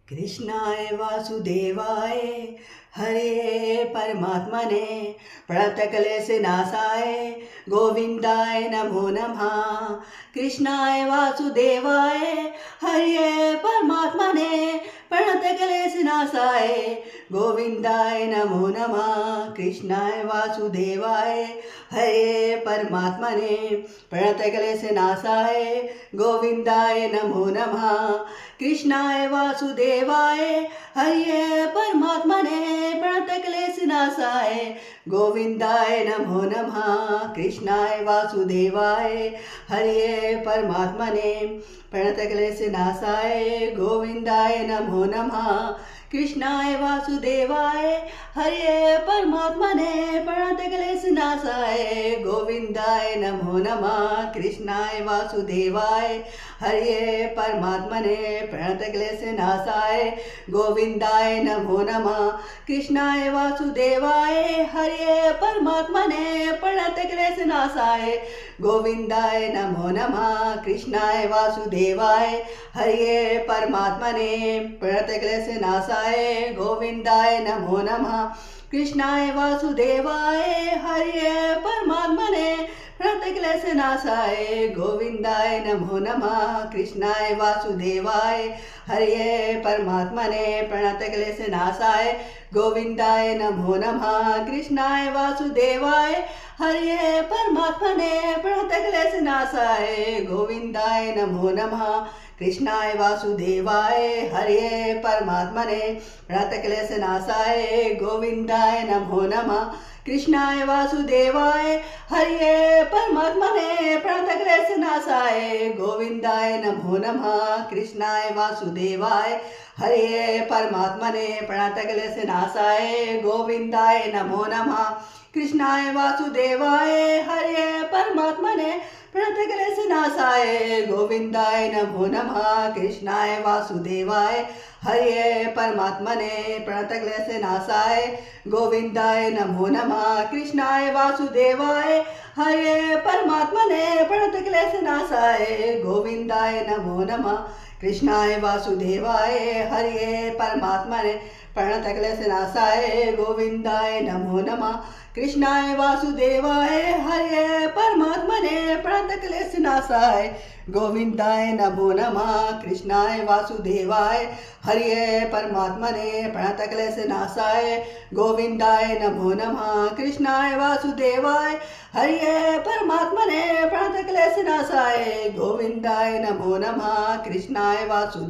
कृष्णाय वासुदेवाय हरे परमात्मने प्रणतक्लेशनाशाय गोविंदाय नमो नमः। कृष्णाय वासुदेवाय हरे परमात्मने प्रणतक्लेशनाशाय गोविंदाय नमो नमः। कृष्णाय वासुदेवाय हरे परमात्मने प्रणतक्लेशनाशाय गोविंदाय नमो नमः। कृष्णाय वासुदेवाय हरे परमात्मने प्रणतक्लेशनाशाय गोविंदाय नमो नमः। कृष्णाय वासुदेवाय हरे परमात्मने प्रणतक्लेशनाशाय गोविंदाय नमो नमः। कृष्णाय वासुदेवाय हरे परमात्मने प्रणतक्लेशनाशाय गोविंदाय नमो नमः। कृष्णाय वासुदेवाय हरे परमात्मने प्रणतक्लेशनाशाय गोविंदाय नमो नमः। कृष्णाय वासुदेवाय हरे परमात्मने प्रणतक्लेशनाशाय गोविंदाय नमो नमः। कृष्णाय वासुदेवाय हरे परमात्मने प्रणतक्लेशनाशाय गोविंदाय नमो नमः। कृष्णाय वासुदेवाय हरे परमात्मने प्रणतक्लेशनाशाय गोविंदाय नमो नमः। कृष्णाय वासुदेवाय हरे परमात्मने प्रणतक्लेशनाशाय गोविंदाय नमो नमः। कृष्णाय वासुदेवाय हरे परमात्मने प्रणतक्लेशनाशाय गोविंदाय नमो नमः। कृष्णाय वासुदेवाय हरे परमात्मने प्रणतक्लेशनाशाय गोविंदाय नमो नमः। कृष्णाय वासुदेवाय हरे परमात्मने प्रणतक्लेशनाशाय गोविंदाय नमो नमः। कृष्णाय वासुदेवाय हरे परमात्मने प्रणतक्लेशनाशाय गोविंदाय नमो नमः। कृष्णाय वासुदेवाय हरे परमात्मने प्रणतक्लेशनाशाय गोविंदाय नमो नमः। कृष्णाय वासुदेवाय हरे परमात्मने प्रणतक्लेशनाशाय गोविंदाय नमो नमः। कृष्णाय वासुदेवाय हरे परमात्मने प्रणतक्लेशनाशाय गोविंदाय नमो नमः। कृष्णाय वासुदेवाय हरे परमात्मने प्रणतक्लेशनाशाय गोविंदाय नमो नमः। कृष्णाय वासुदेवाय हरे परमात्मने प्रणतक्लेशनाशाय गोविंदाय नमो नमः। कृष्णाय वासुदेवाय हरे परमात्मने प्रणतक्लेशनाशाय गोविंदाय नमो नमः। कृष्णाय वासुदेवाय हरे परमात्मने प्रणतक्लेशनाशाय गोविंदाय नमो नमः। कृष्णाय वासुदेव